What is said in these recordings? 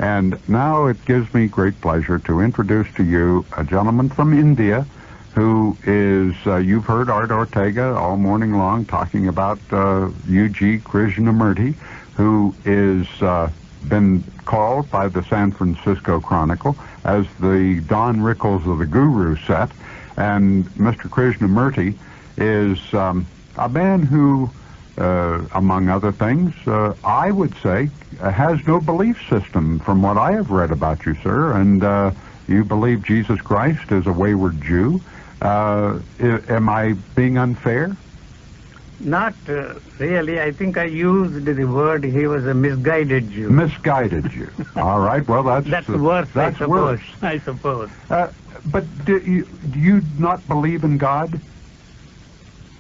And now it gives me great pleasure to introduce to you a gentleman from India who is, you've heard Art Ortega all morning long talking about Eugene Krishnamurti, who is been called by the San Francisco Chronicle as the Don Rickles of the Guru set. And Mr. Krishnamurti is a man who, among other things, I would say, has no belief system from what I have read about you, sir. And you believe Jesus Christ is a wayward Jew. Am I being unfair? Not really. I think I used the word he was a misguided Jew. Misguided Jew. All right. Well, that's worse. That's worse. I suppose. But do you not believe in God?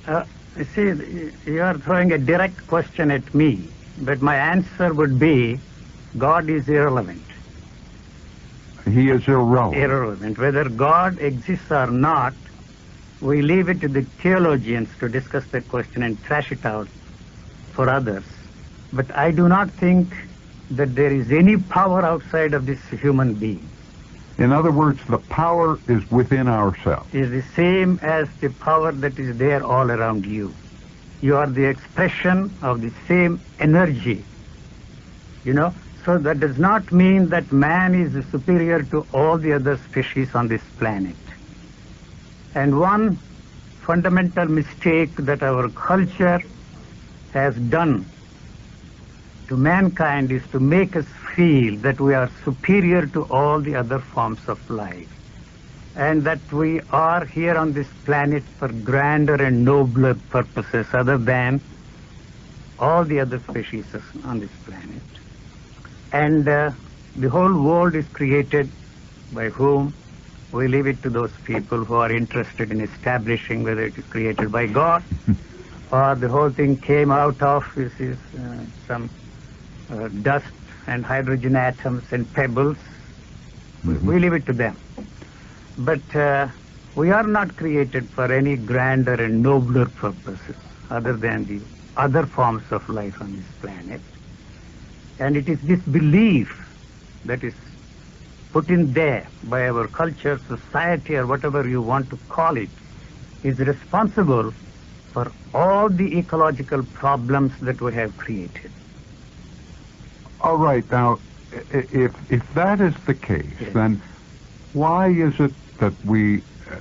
You see, you are throwing a direct question at me, but my answer would be, God is irrelevant. He is irrelevant. Irrelevant. Whether God exists or not, we leave it to the theologians to discuss that question and thrash it out for others. But I do not think that there is any power outside of this human being. In other words, the power is within ourselves. Is the same as the power that is there all around you. You are the expression of the same energy. You know? So that does not mean that man is superior to all the other species on this planet. And one fundamental mistake that our culture has done to mankind is to make us feel that we are superior to all the other forms of life, and that we are here on this planet for grander and nobler purposes other than all the other species on this planet. And the whole world is created by whom? We leave it to those people who are interested in establishing whether it is created by God or the whole thing came out of some dust and hydrogen atoms and pebbles. Mm-hmm. We leave it to them. But we are not created for any grander and nobler purposes other than the other forms of life on this planet. And it is this belief that is put in there by our culture, society, or whatever you want to call it, is responsible for all the ecological problems that we have created. All right. Now, if that is the case, yes, then why is it that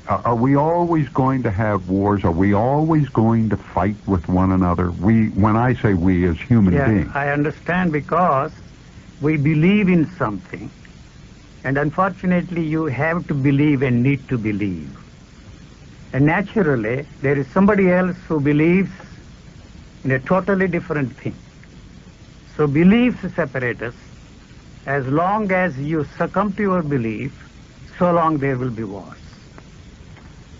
are we always going to have wars? Are we always going to fight with one another? When I say we as human beings. I understand, because we believe in something. And unfortunately, you have to believe and need to believe. And naturally, there is somebody else who believes in a totally different thing. So beliefs separate us. As long as you succumb to your belief, so long there will be wars.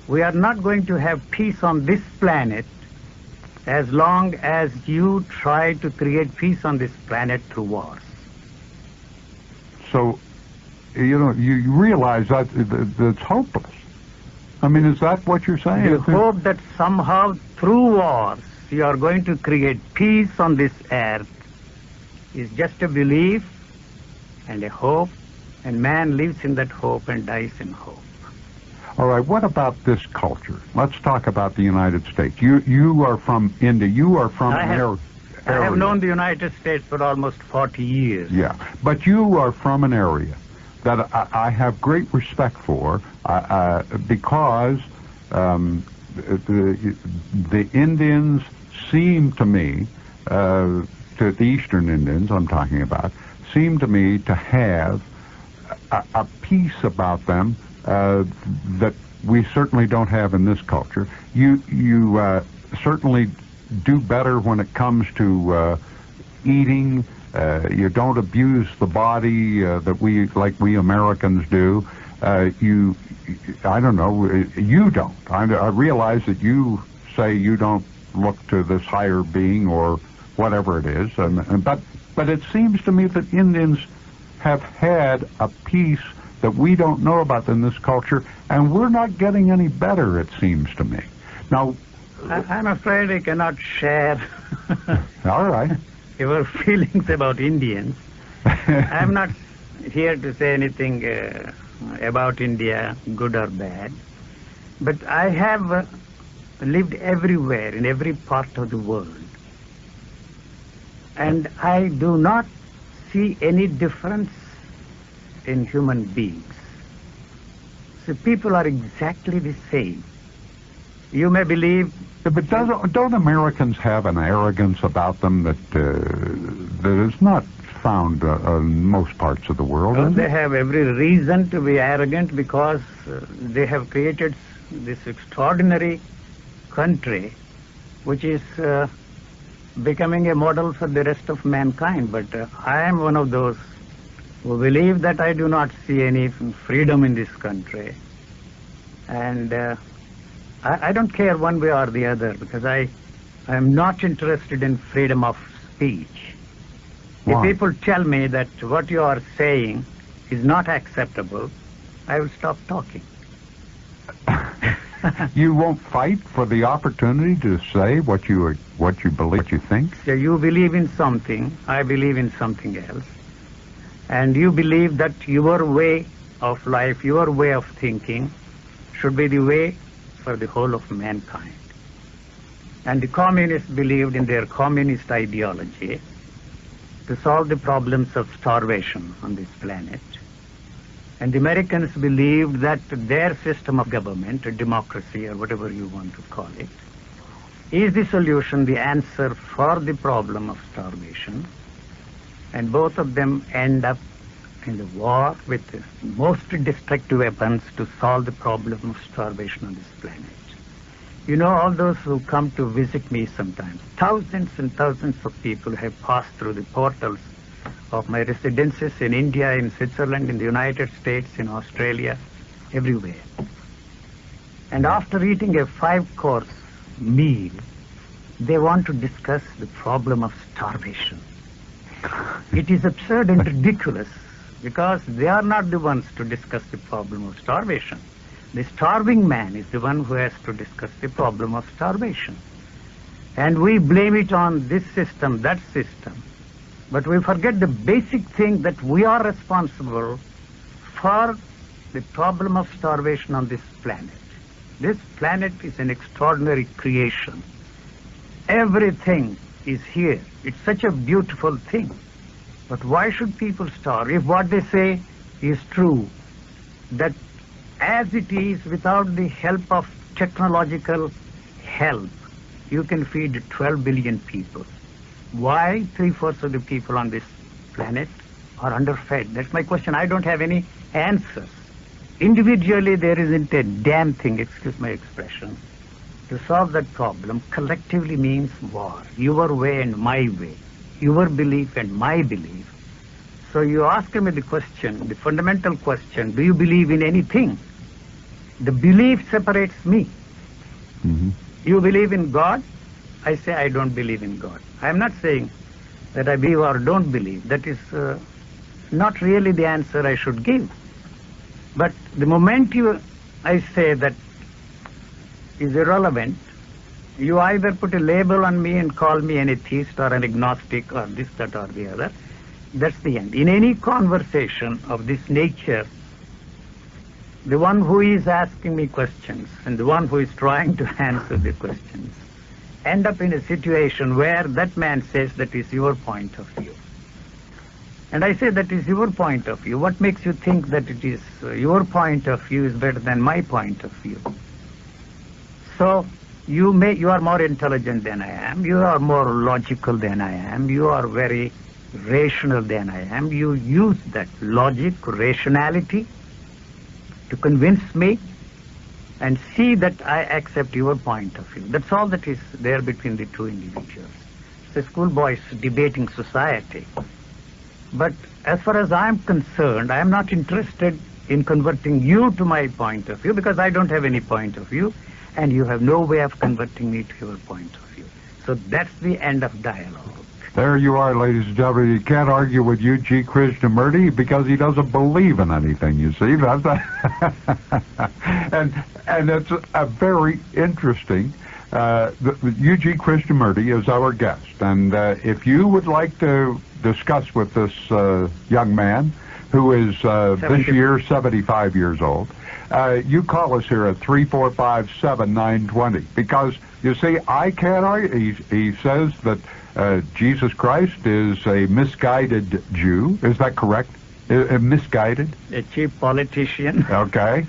We are not going to have peace on this planet as long as you try to create peace on this planet through wars. So, you realize that it's hopeless. I mean, is that what you're saying? You hope that somehow through wars you are going to create peace on this earth is just a belief and a hope, and man lives in that hope and dies in hope. All right, what about this culture? Let's talk about the United States. You are from India. You are from I have known the United States for almost 40 years. Yeah, but you are from an area that I have great respect for because the Indians seem to me, to the Eastern Indians I'm talking about, seem to me to have a peace about them that we certainly don't have in this culture. You certainly do better when it comes to eating. You don't abuse the body that we Americans do. I don't know. You don't. I realize that you say you don't look to this higher being or whatever it is, but it seems to me that Indians have had a peace that we don't know about in this culture, and we're not getting any better, it seems to me. Now, I'm afraid I cannot share all right, your feelings about Indians. I'm not here to say anything about India, good or bad. But I have lived everywhere, in every part of the world. And I do not see any difference in human beings. So people are exactly the same. You may believe... But don't Americans have an arrogance about them that is not found in most parts of the world? Well, they have every reason to be arrogant because they have created this extraordinary country which is becoming a model for the rest of mankind. But I am one of those who believe that I do not see any freedom in this country. And I don't care one way or the other because I am not interested in freedom of speech. Why? If people tell me that what you are saying is not acceptable, I will stop talking. You won't fight for the opportunity to say what you believe, what you think? So you believe in something, I believe in something else. And you believe that your way of life, your way of thinking should be the way for the whole of mankind. And the communists believed in their communist ideology to solve the problems of starvation on this planet. And the Americans believed that their system of government, or democracy, or whatever you want to call it, is the solution, the answer for the problem of starvation. And both of them end up in the war with the most destructive weapons to solve the problem of starvation on this planet. You know, all those who come to visit me sometimes, thousands and thousands of people have passed through the portals of my residences in India, in Switzerland, in the United States, in Australia, everywhere. And after eating a 5-course meal, they want to discuss the problem of starvation. It is absurd and ridiculous because they are not the ones to discuss the problem of starvation. The starving man is the one who has to discuss the problem of starvation. And we blame it on this system, that system. But we forget the basic thing that we are responsible for the problem of starvation on this planet. This planet is an extraordinary creation. Everything is here. It's such a beautiful thing. But why should people starve if what they say is true? That as it is, without the help of technological help, you can feed 12 billion people. Why 3/4 of the people on this planet are underfed? That's my question. I don't have any answers. Individually, there isn't a damn thing, excuse my expression, to solve that problem. Collectively means war. Your way and my way. Your belief and my belief. So you ask me the question, the fundamental question, do you believe in anything? The belief separates me. Mm-hmm. You believe in God? I say I don't believe in God. I'm not saying that I believe or don't believe. That is not really the answer I should give. But the moment I say that is irrelevant, you either put a label on me and call me an atheist or an agnostic or this, that, or the other. That's the end. In any conversation of this nature, the one who is asking me questions and the one who is trying to answer the questions end up in a situation where that man says that is your point of view. And I say that is your point of view. What makes you think that it is your point of view is better than my point of view? So you are more intelligent than I am. You are more logical than I am. You are very rational than I am. You use that logic, rationality to convince me and see that I accept your point of view. That's all that is there between the two individuals. It's a schoolboy's debating society. But as far as I'm concerned, I am not interested in converting you to my point of view because I don't have any point of view and you have no way of converting me to your point of view. So that's the end of dialogue. There you are, ladies and gentlemen. You can't argue with Eugene Krishnamurti because he doesn't believe in anything, you see. That's and it's a very interesting... Eugene Krishnamurti is our guest. And if you would like to discuss with this young man who is this 70. year 75 years old. You call us here at 345-7920 because, you see, I can't argue. He says that Jesus Christ is a misguided Jew. Is that correct? Misguided? A cheap politician. Okay.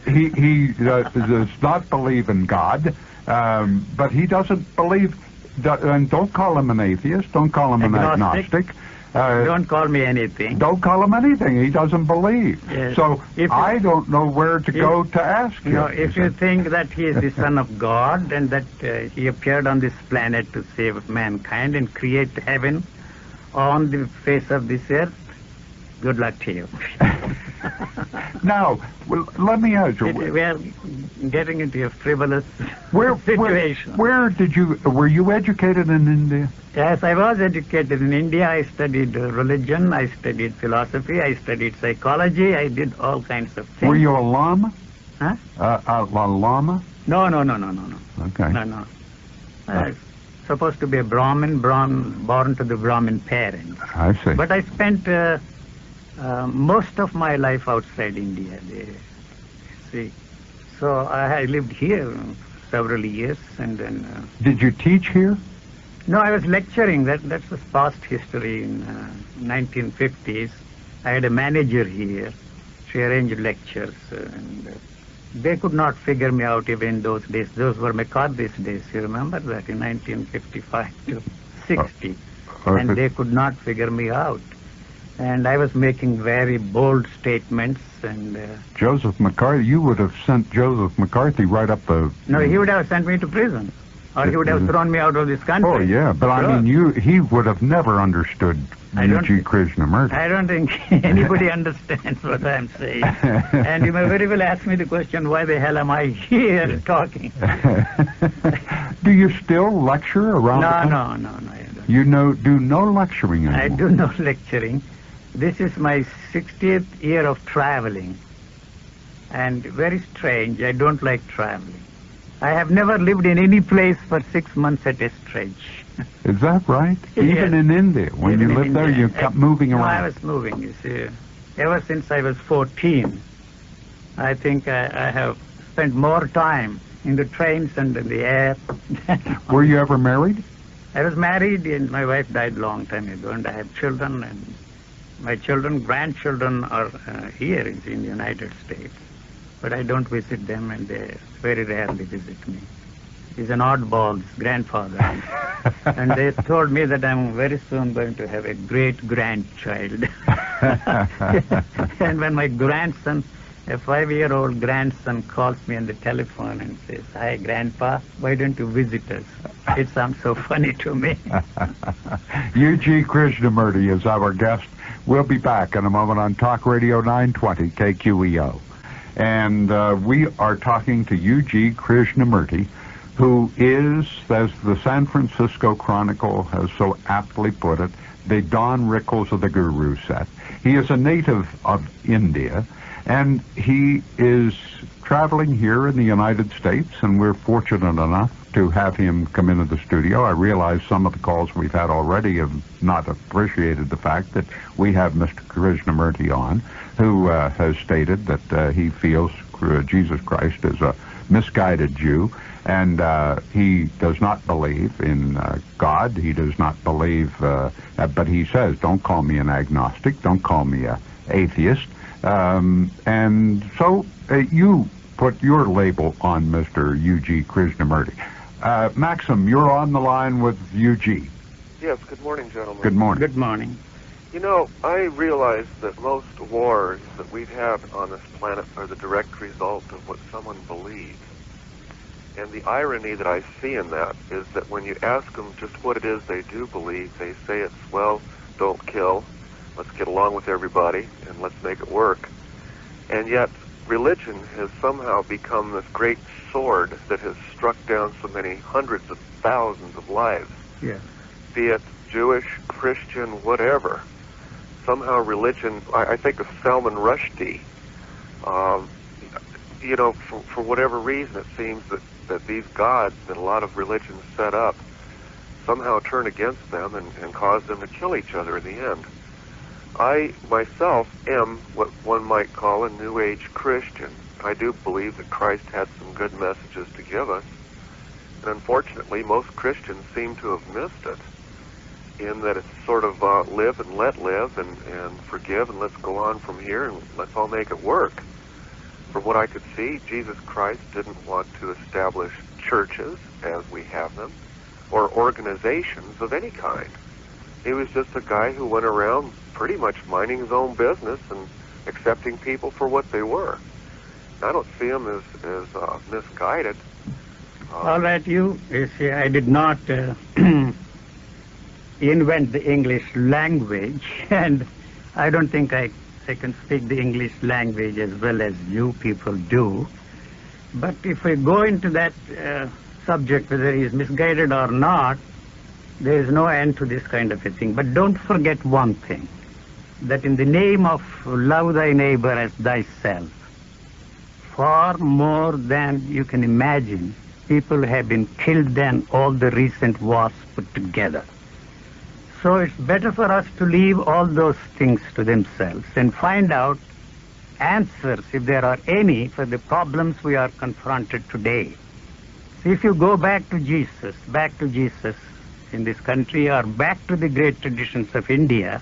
He does not believe in God, but he doesn't believe, and don't call him an atheist, don't call him an agnostic. Don't call me anything. Don't call him anything. He doesn't believe. Yes. So I don't know where to go to ask him. No, if you think that he is the Son of God and that he appeared on this planet to save mankind and create heaven on the face of this earth, good luck to you. Now, let me ask you. We are getting into a frivolous situation. Where were you educated in India? Yes, I was educated in India. I studied religion, I studied philosophy, I studied psychology, I did all kinds of things. Were you a lama? Huh? A lama? No. Okay. No. I was supposed to be a Brahmin, born to the Brahmin parents. I see. But I spent most of my life outside India. See, so I lived here several years, and then. Did you teach here? No, I was lecturing. That was past history in 1950s. I had a manager here. She arranged lectures, and they could not figure me out even in those days. Those were McCarthy's days. You remember that in 1955 to 60, and they could not figure me out. And I was making very bold statements. And Joseph McCarthy, you would have sent Joseph McCarthy right up the... No, he would have sent me to prison. Or he would have thrown me out of this country. Oh, yeah, but sure. I mean, he would have never understood Eugene Krishnamurti. I don't think anybody understands what I'm saying. And you may very well ask me the question, why the hell am I here talking? Do you still lecture around the country? No. I don't. You do no lecturing anymore? I do no lecturing. This is my 60th year of traveling. And very strange, I don't like traveling. I have never lived in any place for 6 months at a stretch. Is that right? Yes. Even in India? When you lived there, you kept moving around? No, I was moving, you see. Ever since I was 14, I think I have spent more time in the trains and in the air. Were you ever married? I was married, and my wife died a long time ago, and I have children, and my grandchildren are here in the United States. But I don't visit them, and they very rarely visit me. He's an oddball, his grandfather. And they told me that I'm very soon going to have a great-grandchild. And when my grandson, a 5-year-old grandson, calls me on the telephone and says, "Hi, Grandpa, why don't you visit us?" It sounds so funny to me. Eugene Krishnamurti is our guest. We'll be back in a moment on Talk Radio 920 KQEO. And we are talking to Eugene Krishnamurti, who is, as the San Francisco Chronicle has so aptly put it, the Don Rickles of the Guru set. He is a native of India, and he is traveling here in the United States, and we're fortunate enough to have him come into the studio. I realize some of the calls we've had already have not appreciated the fact that we have Mr. Krishnamurti on, who has stated that he feels Jesus Christ is a misguided Jew, and he does not believe in God. He does not believe, but he says, don't call me an agnostic, don't call me an atheist. And so you put your label on Mr. Eugene Krishnamurti. Maxim, you're on the line with Eugene. Yes, good morning, gentlemen. Good morning. Good morning. You know, I realize that most wars that we've had on this planet are the direct result of what someone believes. And the irony that I see in that is that when you ask them just what it is they do believe, they say it's, well, don't kill, let's get along with everybody, and let's make it work. And yet, religion has somehow become this great sword that has struck down so many hundreds of thousands of lives. Yeah. Be it Jewish, Christian, whatever. Somehow religion, I think of Salman Rushdie, you know, for whatever reason, it seems that these gods that a lot of religions set up somehow turn against them and cause them to kill each other in the end. I myself am what one might call a New Age Christian. I do believe that Christ had some good messages to give us. And unfortunately, most Christians seem to have missed it, in that it's sort of live and let live, and forgive and let's go on from here and let's all make it work. From what I could see, Jesus Christ didn't want to establish churches as we have them, or organizations of any kind. He was just a guy who went around pretty much minding his own business and accepting people for what they were. I don't see him as misguided. All right, you see, I did not invent the English language, and I don't think I can speak the English language as well as you people do. But if we go into that subject, whether he is misguided or not, there is no end to this kind of a thing. But don't forget one thing, that in the name of love thy neighbor as thyself, far more than you can imagine, people have been killed than all the recent wars put together. So it's better for us to leave all those things to themselves and find out answers, if there are any, for the problems we are confronted today. So if you go back to Jesus in this country, or back to the great traditions of India,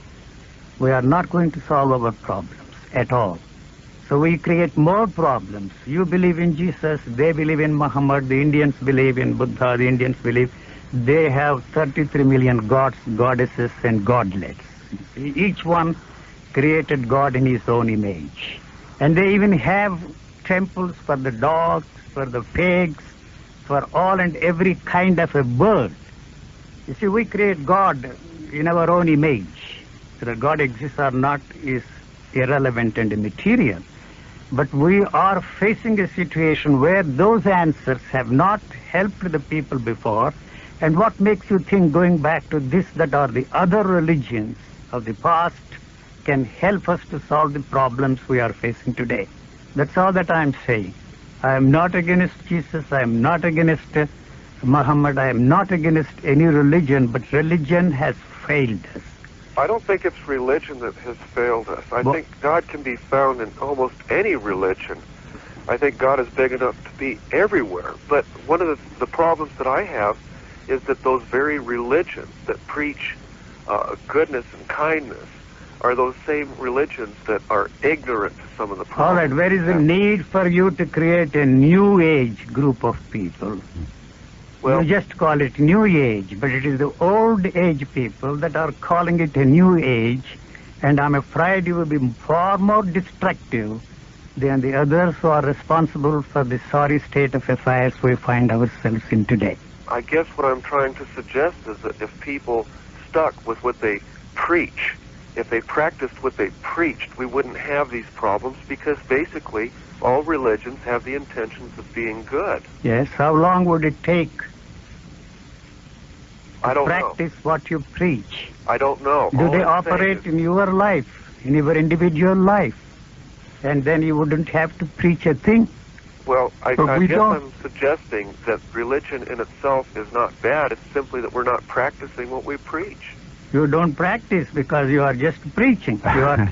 we are not going to solve our problems at all. So we create more problems. You believe in Jesus, they believe in Muhammad, the Indians believe in Buddha, the Indians believe. They have 33 million gods, goddesses, and godlets. Each one created God in his own image. And they even have temples for the dogs, for the pigs, for all and every kind of a bird. You see, we create God in our own image. Whether God exists or not is irrelevant and immaterial. But we are facing a situation where those answers have not helped the people before. And what makes you think going back to this, that, or the other religions of the past can help us to solve the problems we are facing today? That's all that I'm saying. I am not against Jesus. I am not against Muhammad. I am not against any religion, but religion has failed us. I don't think it's religion that has failed us. I think God can be found in almost any religion. I think God is big enough to be everywhere. But one of the problems that I have is that those very religions that preach goodness and kindness are those same religions that are ignorant to some of the problems. All right, where is the need for you to create a new age group of people? Well, you just call it new age, but it is the old age people that are calling it a new age, and I'm afraid you will be far more destructive than the others who are responsible for the sorry state of affairs we find ourselves in today. I guess what I'm trying to suggest is that if people stuck with what they preach, if they practiced what they preached, we wouldn't have these problems, because basically all religions have the intentions of being good. Yes, how long would it take to practice what you preach? I don't know. Do they operate in your life, in your individual life? And then you wouldn't have to preach a thing? Well, I guess I'm suggesting that religion in itself is not bad. It's simply that we're not practicing what we preach. You don't practice because you are just preaching. You are.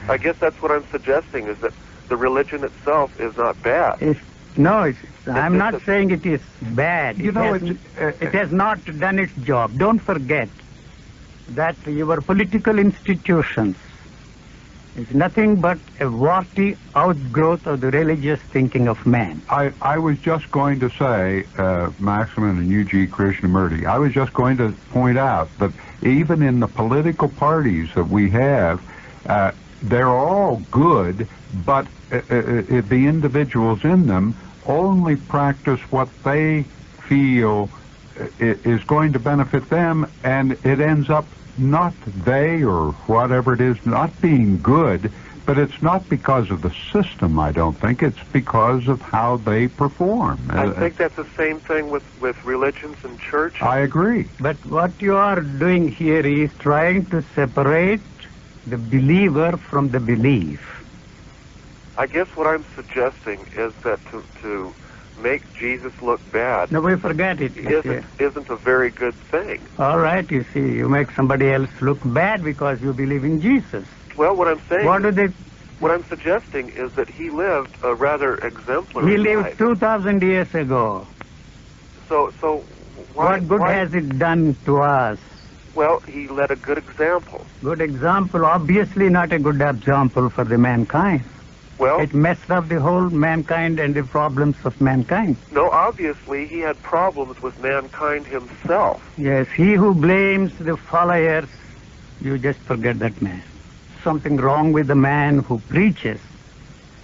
I guess that's what I'm suggesting, is that the religion itself is not bad. I'm not saying it is bad. It has not done its job. Don't forget that your political institutions is nothing but a warty outgrowth of the religious thinking of man. I was just going to say, Maximin and Eugene Krishnamurti, I was just going to point out that even in the political parties that we have, they're all good, but the individuals in them only practice what they feel is going to benefit them, and it ends up not they or whatever it is not being good, but it's not because of the system, I don't think. It's because of how they perform. I think that's the same thing with religions and churches. I agree. But what you are doing here is trying to separate the believer from the belief. I guess what I'm suggesting is that to make Jesus look bad No, we forget it. isn't a very good thing. All right, you see, you make somebody else look bad because you believe in Jesus. Well, what I'm saying, What I'm suggesting is that he lived a rather exemplary He lived life. 2,000 years ago. So What good has it done to us? Well, he led a good example. Good example, obviously not a good example for the mankind. Well, It messed up the whole mankind and the problems of mankind. no, obviously he had problems with mankind himself. Yes, he who blames the followers, you just forget that man. Something wrong with the man who preaches,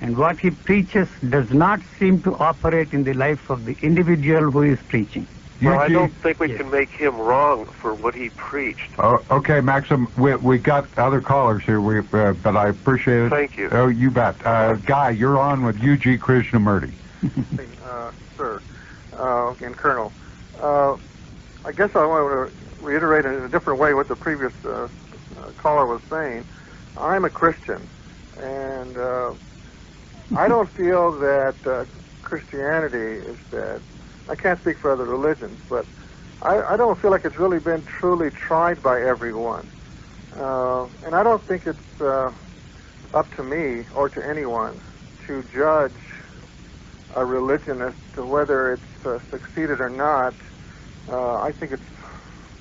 and what he preaches does not seem to operate in the life of the individual who is preaching. Well, I Eugene? don't think we can make him wrong for what he preached. Oh, okay, Maxim, we got other callers here, but I appreciate it. Thank you. Oh, you bet. Guy, you're on with Eugene Krishnamurti. Sir, and Colonel. I guess I want to reiterate in a different way what the previous caller was saying. I'm a Christian, and I don't feel that Christianity is that. I can't speak for other religions, but I don't feel like it's really been truly tried by everyone. And I don't think it's up to me or to anyone to judge a religion as to whether it's succeeded or not. I think it's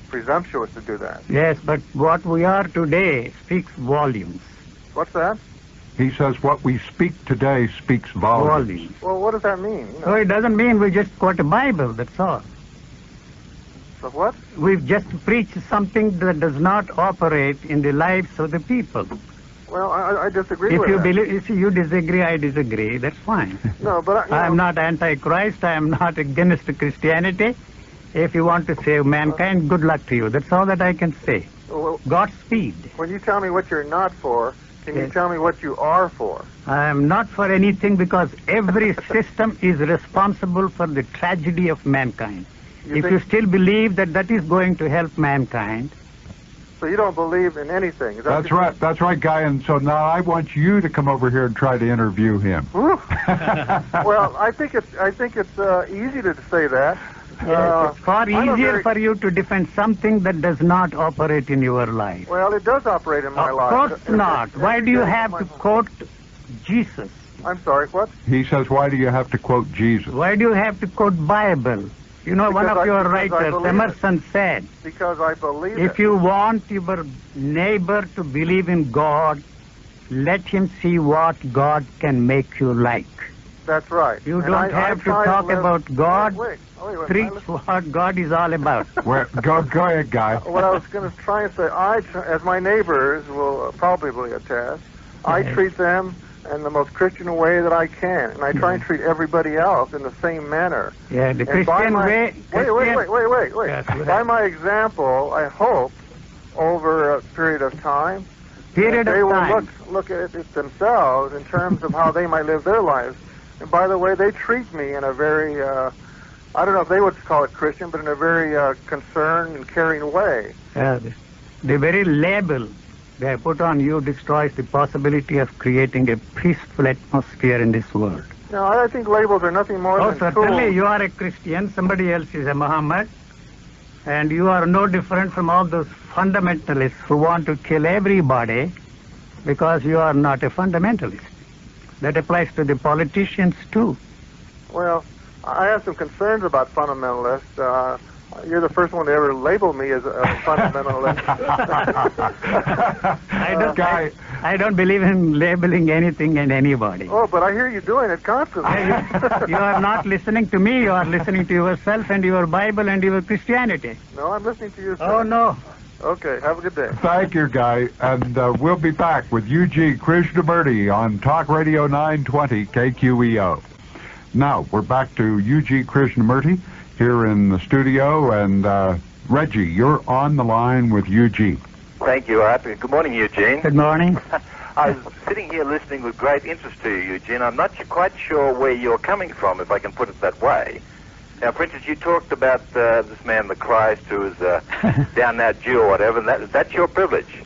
presumptuous to do that. Yes, but what we are today speaks volumes. What's that? He says what we speak today speaks volumes. Well, what does that mean? You know? So it doesn't mean we just quote a Bible, that's all. So what? We've just preached something that does not operate in the lives of the people. Well, I disagree If with you that. believe, if you disagree, I disagree. That's fine. No, but I am not anti-Christ. I am not against Christianity. If you want to save mankind, good luck to you. That's all that I can say. Well, Godspeed. when you tell me what you're not for, can you Yes. tell me what you are for? I am not for anything because every system is responsible for the tragedy of mankind. You If think- you still believe that that is going to help mankind, So you don't believe in anything? Is that That's right, Guy. And so now I want you to come over here and try to interview him. Whew. Well, I think it's easy to say that. it's far I'm a easier very- for you to defend something that does not operate in your life. Well, it does operate in my Of life. course not. Why do you have to quote Jesus? I'm sorry, what? He says, why do you have to quote Jesus? Why do you have to quote Bible? You know, one Because of I- your because I writers, believe it. Emerson, said, Because I believe if it. you want your neighbor to believe in God, let him see what God can make you like. That's right. You And don't I have to try talk live- about God. Wait. Preach what God is all about. Well, go ahead, Guy. What I was going to try and say, as my neighbors will probably attest, I Yes. treat them in the most Christian way that I can, and I try and treat everybody else in the same manner. Yeah, the And by Christian my- way. Wait. Yes, go By ahead. my example, I hope over a period of time, Period they of will time. look at it themselves in terms of how they might live their lives. And by the way, they treat me in a very, I don't know if they would call it Christian, but in a very concerned and caring way. The very label they put on you destroys the possibility of creating a peaceful atmosphere in this world. No, I think labels are nothing more Oh, than certainly, tools. you are a Christian, somebody else is a Muhammad, and you are no different from all those fundamentalists who want to kill everybody because you are not a fundamentalist. That applies to the politicians too. Well, I have some concerns about fundamentalists. You're the first one to ever label me as a fundamentalist. I don't believe in labeling anything and anybody. Oh, but I hear you doing it constantly. You are not listening to me, you are listening to yourself and your Bible and your Christianity. No, I'm listening to you, sir. Oh, no. Okay, have a good day. Thank you, Guy. And we'll be back with Eugene Krishnamurti on Talk Radio 920 KQEO. Now, we're back to Eugene Krishnamurti here in the studio. And Reggie, you're on the line with Eugene. Thank you, Art. Good morning, Eugene. Good morning. I was sitting here listening with great interest to you, Eugene. I'm not quite sure where you're coming from, if I can put it that way. Now, for instance, you talked about this man, the Christ, who is down that Jew or whatever, and that's your privilege,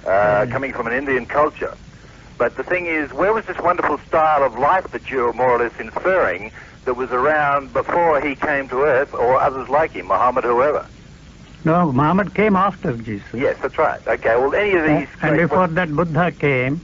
coming from an Indian culture. But the thing is, where was this wonderful style of life that you're more or less inferring that was around before he came to earth, or others like him, Muhammad, whoever? No, Muhammad came after Jesus. Yes, that's right. Okay, well, any of these... And before that, Buddha came.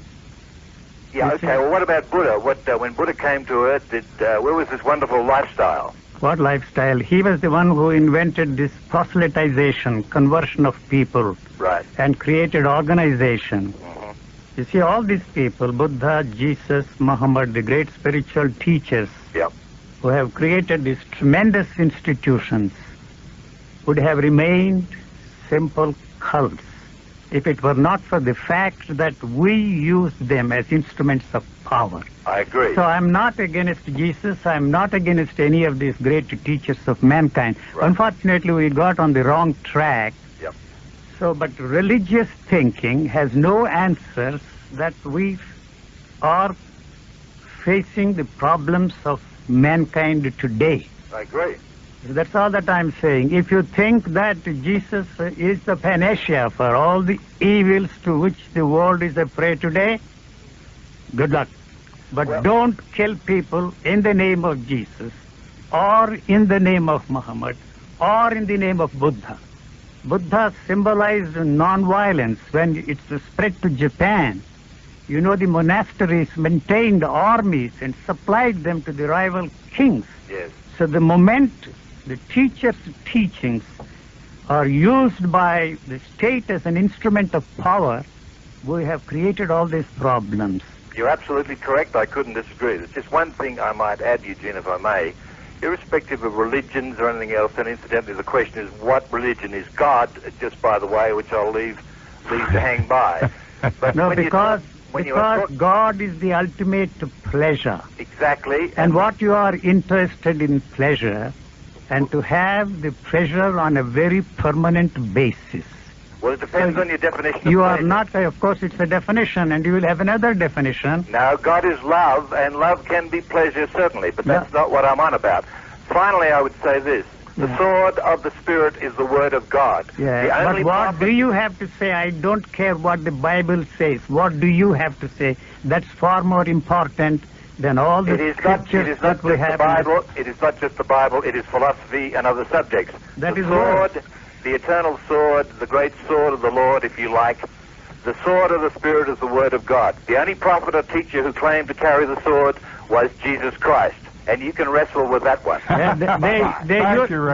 Yeah, okay, well, what about Buddha? When Buddha came to earth, where was this wonderful lifestyle? What lifestyle? He was the one who invented this proselytization, conversion of people. Right. And created organization. Mm-hmm. You see, all these people, Buddha, Jesus, Muhammad, the great spiritual teachers, Yep. who have created these tremendous institutions, would have remained simple cults if it were not for the fact that we use them as instruments of power. I agree. So I'm not against Jesus. I'm not against any of these great teachers of mankind. Right. Unfortunately, we got on the wrong track. Yep. So, but religious thinking has no answers that we are facing the problems of mankind today. I agree. That's all that I'm saying. If you think that Jesus is the panacea for all the evils to which the world is a prey today, good luck. But don't kill people in the name of Jesus, or in the name of Muhammad, or in the name of Buddha. Buddha symbolized non-violence when it spread to Japan. You know, the monasteries maintained armies and supplied them to the rival kings. Yes. So the moment the teacher's teachings are used by the state as an instrument of power, we have created all these problems. You're absolutely correct. I couldn't disagree. There's just one thing I might add, Eugene, if I may. Irrespective of religions or anything else, and incidentally the question is, what religion is God, just by the way, which I'll leave to hang by. But no, because God is the ultimate pleasure. Exactly. And what you are interested in pleasure, and to have the pleasure on a very permanent basis. Well, it depends on your definition of You pleasure. are not, of course, it's a definition, and you will have another definition. Now, God is love, and love can be pleasure, certainly, but that's not what I'm on about. Finally, I would say this. The sword of the Spirit is the Word of God. Yeah, but what do you have to say? I don't care what the Bible says. What do you have to say? That's far more important than all the scriptures that we have. It is not just the Bible. It is philosophy and other subjects. That the is sword, the eternal sword, the great sword of the Lord, if you like. The sword of the Spirit is the Word of God. The only prophet or teacher who claimed to carry the sword was Jesus Christ. And you can wrestle with that one.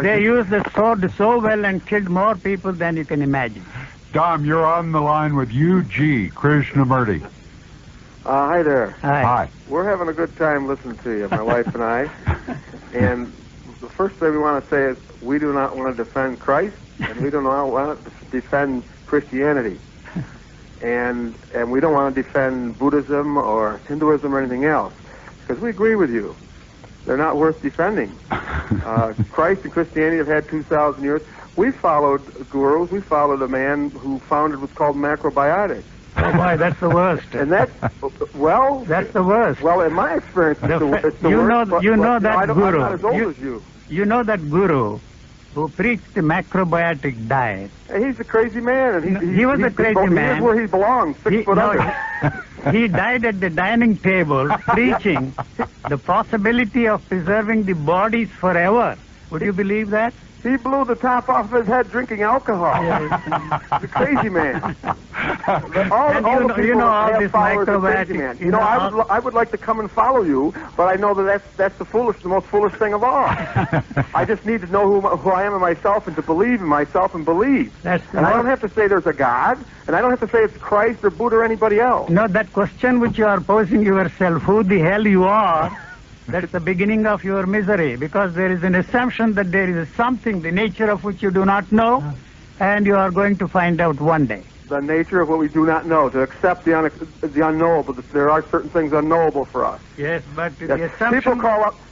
They used the sword so well and killed more people than you can imagine. Dom, you're on the line with Eugene, Krishnamurti. Hi there. Hi. We're having a good time listening to you, my wife and I. And the first thing we want to say is we do not want to defend Christ, and we do not want to defend Christianity. And we don't want to defend Buddhism or Hinduism or anything else, because we agree with you. They're not worth defending. Christ and Christianity have had 2,000 years. We followed gurus. We followed a man who founded what's called macrobiotics. Oh, boy, that's the worst. And that's, well... That's the worst. Well, in my experience, it's the worst. You know that guru. I'm not as old as you. You know that guru who preached the macrobiotic diet. He's a crazy man. And he was a crazy man. He is where he belongs, 6 foot under. He died at the dining table preaching the possibility of preserving the bodies forever. Would you believe that? He blew the top off his head drinking alcohol. He's a crazy man. You know all this macrobiotic. You know, I would like to come and follow you, but I know that's the most foolish thing of all. I just need to know who I am in myself and to believe in myself and believe. I don't have to say there's a God, and I don't have to say it's Christ or Buddha or anybody else. No, that question which you are posing yourself, who the hell you are, that's the beginning of your misery, because there is an assumption that there is something, the nature of which you do not know, and you are going to find out one day. The nature of what we do not know, to accept the unknowable. There are certain things unknowable for us. Yes, but the assumption...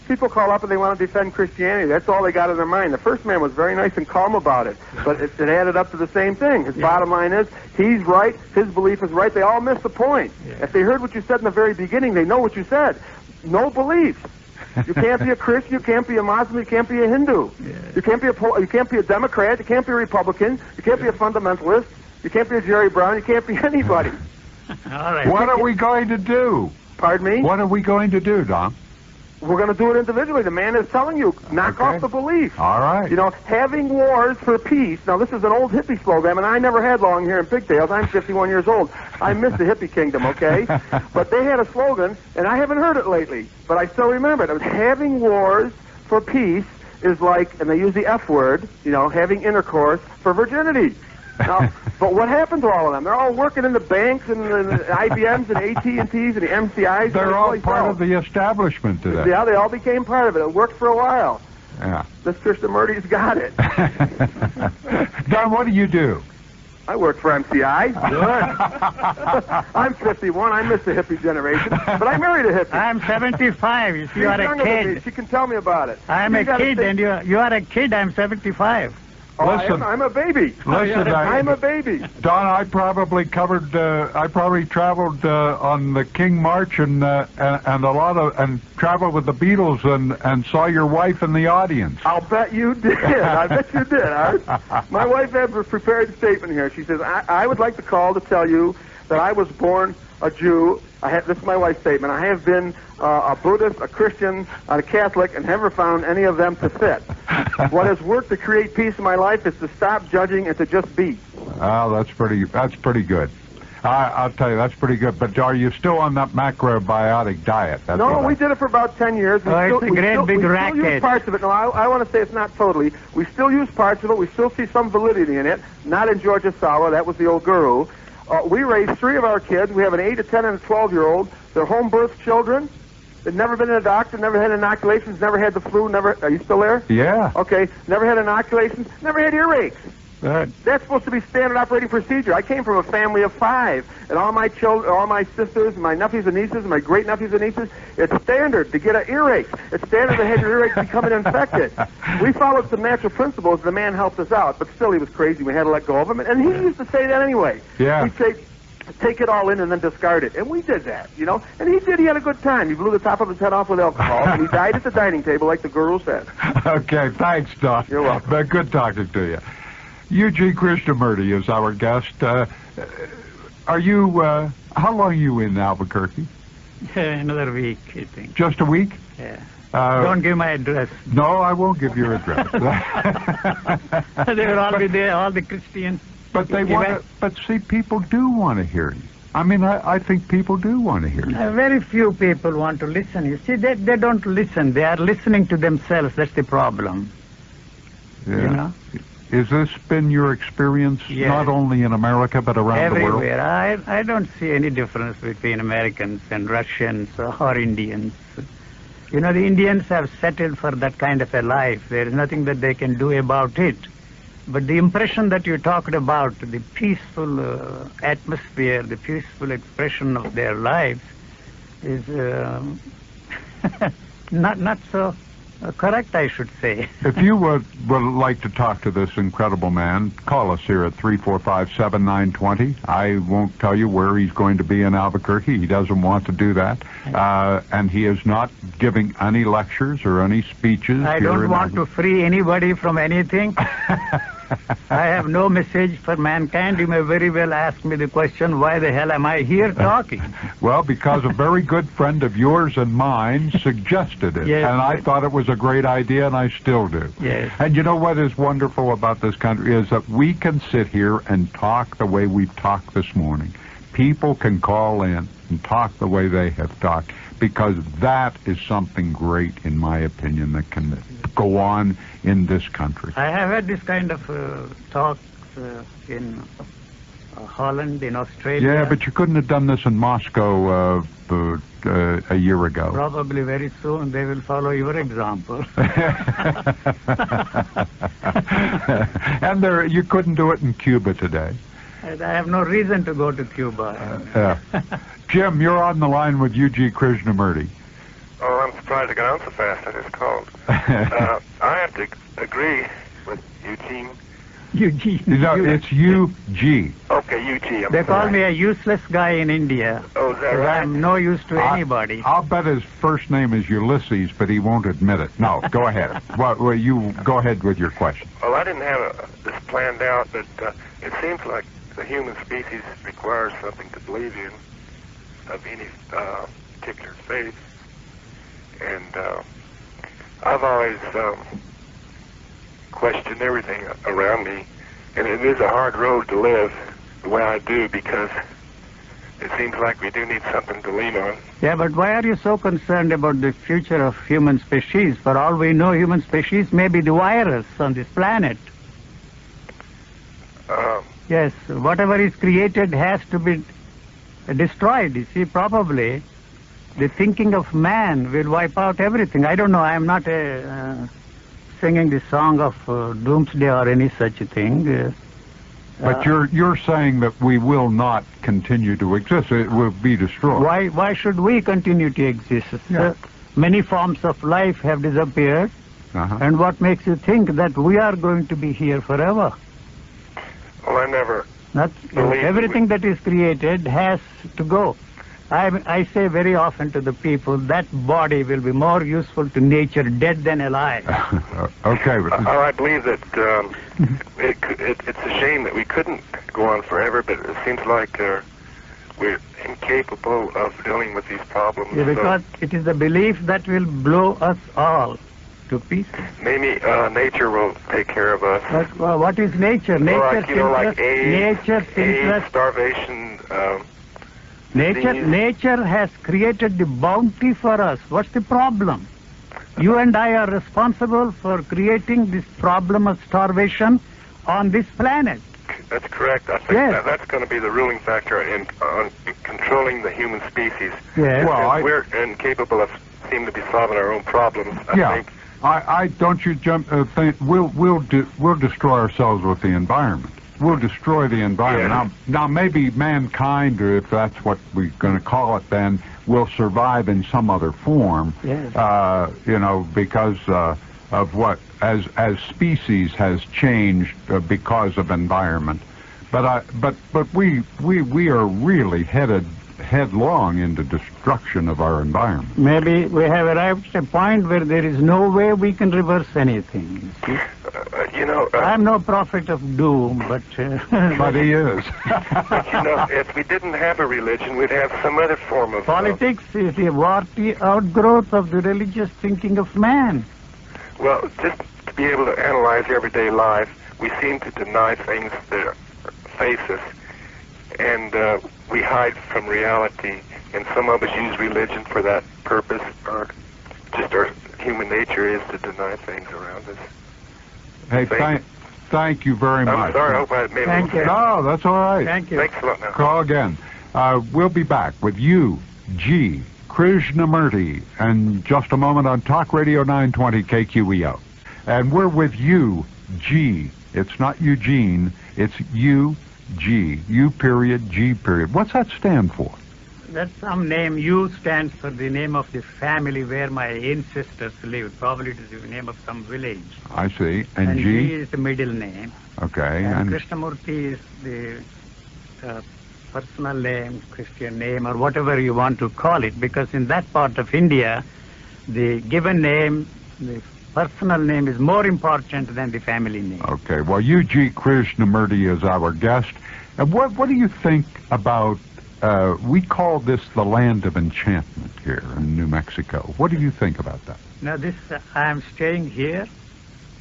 People call up and they want to defend Christianity. That's all they got in their mind. The first man was very nice and calm about it, but it added up to the same thing. His bottom line is, he's right, his belief is right. They all miss the point. If they heard what you said in the very beginning, they know what you said. No beliefs. You can't be a Christian, you can't be a Muslim, you can't be a Hindu. You can't be a Democrat, you can't be a Republican, you can't be a fundamentalist, you can't be a Jerry Brown, you can't be anybody. All right. What are we going to do? Pardon me? What are we going to do, Dom? we're going to do it individually. The man is telling you, knock off the belief. All right. You know, having wars for peace. Now, this is an old hippie slogan, and I never had long hair and pigtails. I'm 51 years old. I miss the hippie kingdom, okay? But they had a slogan, and I haven't heard it lately, but I still remember it. It was having wars for peace is like, and they use the F word, you know, having intercourse for virginity. Now, but what happened to all of them? They're all working in the banks and the IBMs and AT&Ts and the MCIs. They're all part of the establishment today. Yeah, they all became part of it. It worked for a while. Yeah. This Krishnamurti's got it. Don, what do you do? I work for MCI. Good. I'm 51. I miss the hippie generation, but I married a hippie. I'm 75. You see, you are a kid. She can tell me about it. I'm a kid, and you are a kid. I'm 75. Oh, Listen, I'm a baby. Listen, I'm a baby. Don, I probably traveled on the King March and traveled with the Beatles and saw your wife in the audience. I'll bet you did. I bet you did, Art. My wife has a prepared statement here. She says, I would like to call to tell you that I was born a Jew. This is my wife's statement. I have been a Buddhist, a Christian, a Catholic, and never found any of them to fit. What has worked to create peace in my life is to stop judging and to just be. Oh, that's pretty good. I'll tell you, that's pretty good. But are you still on that macrobiotic diet? No, we did it for about 10 years. It's a great big racket. We still use parts of it. No, I want to say it's not totally. We still use parts of it. We still see some validity in it. Not in Georgia Sour. That was the old guru. We raised 3 of our kids. We have an 8, a 10, and a 12-year-old. They're home birth children. They've never been to a doctor, never had inoculations, never had the flu, never... Are you still there? Yeah. Okay. Never had inoculations, never had earaches. That's supposed to be standard operating procedure. I came from a family of 5, and all my children, all my sisters, my nephews and nieces, my great-nephews and nieces, it's standard to get an earache. It's standard to have your earache becoming infected. We followed some natural principles. The man helped us out, but still he was crazy. We had to let go of him, and he used to say that anyway. Yeah. He'd say, take it all in and then discard it. And we did that, you know. And he did. He had a good time. He blew the top of his head off with alcohol, and he died at the dining table like the guru said. Okay, thanks, Don. You're welcome. Good talking to you. Eugene Krishnamurti is our guest. Are you, how long are you in Albuquerque? Another week, I think. Just a week? Yeah. Don't give my address. No, I won't give your address. They will all be there, all the Christians. But they want to, but see, people do want to hear you. I mean, I think people do want to hear you. Very few people want to listen. You see, they don't listen. They are listening to themselves. That's the problem. Yeah. You know? Has this been your experience, Yes. not only in America, but around the world? Everywhere. I don't see any difference between Americans and Russians or Indians. You know, the Indians have settled for that kind of a life. There is nothing that they can do about it. But the impression that you talked about, the peaceful atmosphere, the peaceful expression of their lives, is not so correct, I should say. If you would like to talk to this incredible man, call us here at 345-7920. I won't tell you where he's going to be in Albuquerque. He doesn't want to do that. And he is not giving any lectures or any speeches. I don't want to free anybody from anything. I have no message for mankind. You may very well ask me the question, why the hell am I here talking? Well, because a very good friend of yours and mine suggested it. Yes, and I thought it was a great idea, and I still do. Yes. And you know what is wonderful about this country is that we can sit here and talk the way we've talked this morning. People can call in and talk the way they have talked, because that is something great, in my opinion, that can go on in this country. I have had this kind of talks in Holland, in Australia. Yeah, but you couldn't have done this in Moscow a year ago. Probably very soon they will follow your example. And you couldn't do it in Cuba today. I have no reason to go to Cuba. Jim, you're on the line with Eugene Krishnamurti. Oh, I'm surprised I got on so fast. I just called. I have to agree with Eugene. Eugene. No, it's UG. Okay, Eugene. They call me a useless guy in India. Oh, is that right? I'm no use to anybody. I'll bet his first name is Ulysses, but he won't admit it. No, go ahead. Well, you go ahead with your question. Well, I didn't have this planned out, but it seems like the human species requires something to believe in of any particular faith. And I've always questioned everything around me, and it is a hard road to live the way I do, because it seems like we do need something to lean on. Yeah, but why are you so concerned about the future of human species? For all we know, human species may be the virus on this planet. Yes, whatever is created has to be destroyed. You see, probably the thinking of man will wipe out everything. I don't know. I am not singing the song of doomsday or any such thing. But you're saying that we will not continue to exist. It will be destroyed. Why should we continue to exist? Yeah. Many forms of life have disappeared. And what makes you think that we are going to be here forever? Well, I never believed everything that is created has to go. I say very often to the people that body will be more useful to nature dead than alive. Okay. I believe that it's a shame that we couldn't go on forever, but it seems like we're incapable of dealing with these problems. Yeah, because it is the belief that will blow us all to pieces. Maybe nature will take care of us. But what is nature? Nature, like AIDS, starvation. Nature has created the bounty for us. What's the problem? You and I are responsible for creating this problem of starvation on this planet. That's correct. I think that's going to be the ruling factor in controlling the human species. Yes. Well, we're incapable of seem to be solving our own problems. I think. I don't you think we'll destroy ourselves with the environment. We'll destroy the environment. Yeah. Now maybe mankind, or if that's what we're going to call it, then will survive in some other form. Yes. Because of what as species has changed because of environment. But we are really headed headlong into destruction of our environment. Maybe we have arrived at a point where there is no way we can reverse anything. You see? I'm no prophet of doom, but... but he is. But, if we didn't have a religion, we'd have some other form of... Politics is a warty outgrowth of the religious thinking of man. Well, just to be able to analyze everyday life, we seem to deny things that face us, and we hide from reality, and some of us use religion for that purpose, or just our human nature is to deny things around us. Hey, thank you very much. I'm sorry, I hope I made Thank you. No, that's all right. Thank you. Thanks a lot now. Call again. We'll be back with Eugene Krishnamurti in just a moment on Talk Radio 920 KQEO. And we're with Eugene. It's not Eugene, it's U-G. U period, G period. What's that stand for? That's some name. U stands for the name of the family where my ancestors lived. Probably it is the name of some village. I see. And G is the middle name. Okay. And Krishnamurti is the personal name, Christian name, or whatever you want to call it, because in that part of India, the given name, the personal name is more important than the family name. Okay. Well, Eugene Krishnamurti is our guest. And what do you think about... we call this the land of enchantment here in New Mexico. What do you think about that? Now, I am staying here,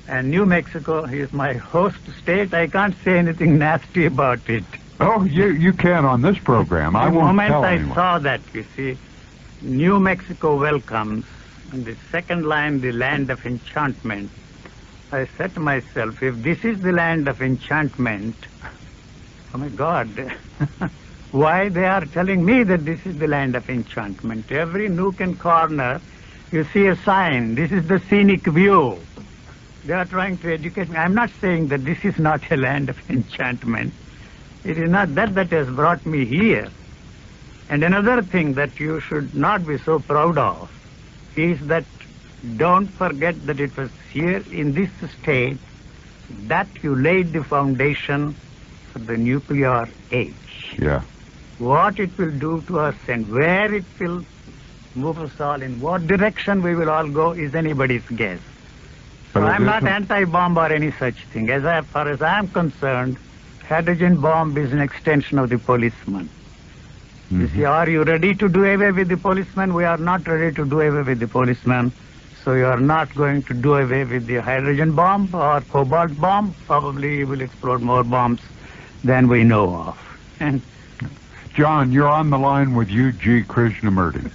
and New Mexico is my host state. I can't say anything nasty about it. Oh, you can on this program. I won't tell anyone. The moment I saw that, you see, New Mexico welcomes, and the second line, the land of enchantment, I said to myself, if this is the land of enchantment, oh my God... Why they are telling me that this is the land of enchantment? Every nook and corner, you see a sign. This is the scenic view. They are trying to educate me. I'm not saying that this is not a land of enchantment. It is not that has brought me here. And another thing that you should not be so proud of is that don't forget that it was here in this state that you laid the foundation for the nuclear age. Yeah. What it will do to us and where it will move us all, in what direction we will all go is anybody's guess. So I'm not anti-bomb or any such thing. As far as I'm concerned, hydrogen bomb is an extension of the policeman. You see, are you ready to do away with the policeman? We are not ready to do away with the policeman. So you are not going to do away with the hydrogen bomb or cobalt bomb. Probably you will explode more bombs than we know of. And John, you're on the line with Eugene Krishnamurti.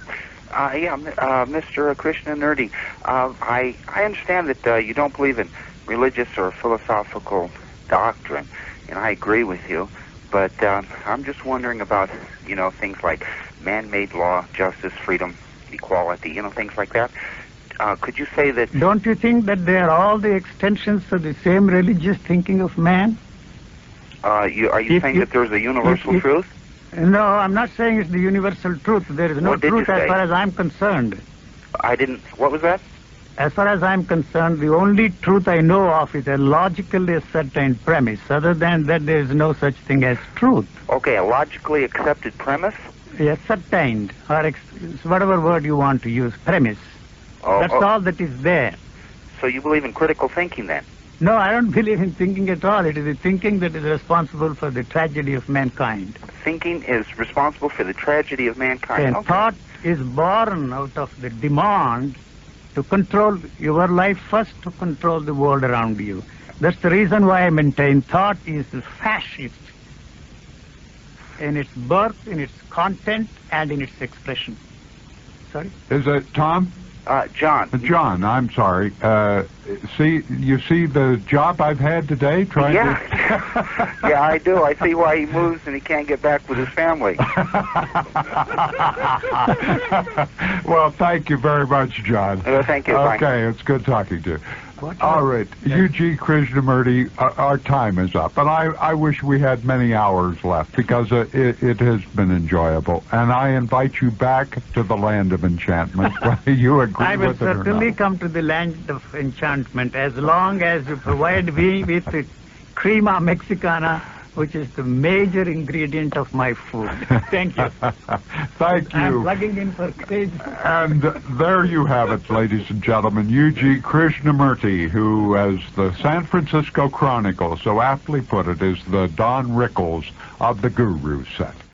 Mr. Krishnamurti, I understand that you don't believe in religious or philosophical doctrine, and I agree with you, but I'm just wondering about, things like man-made law, justice, freedom, equality, things like that. Could you say that... Don't you think that they are all the extensions of the same religious thinking of man? Are you saying that there's a universal truth? No, I'm not saying it's the universal truth. There is no truth as far as I'm concerned. What was that? As far as I'm concerned, the only truth I know of is a logically ascertained premise. Other than that, there is no such thing as truth. Okay, a logically accepted premise? Ascertained, or whatever word you want to use, premise. That's all that is there. So you believe in critical thinking, then? No, I don't believe in thinking at all. It is the thinking that is responsible for the tragedy of mankind. Thinking is responsible for the tragedy of mankind. And thought is born out of the demand to control your life first, to control the world around you. That's the reason why I maintain thought is fascist in its birth, in its content, and in its expression. Sorry? Is it Tom? John. John, I'm sorry. You see the job I've had today trying to... Yeah, I do. I see why he moves and he can't get back with his family. Well, thank you very much, John. Thank you. Okay, Bye. It's good talking to you. All right, Eugene Krishnamurti, our time is up, and I wish we had many hours left because it has been enjoyable, and I invite you back to the land of enchantment, whether you agree I will with it or certainly not. come to the land of enchantment as long as you provide me with the crema mexicana, which is the major ingredient of my food. Thank you. Thank you. I'm plugging in for stage. And there you have it, ladies and gentlemen. Eugene Krishnamurti, who, as the San Francisco Chronicle so aptly put it, is the Don Rickles of the Guru set.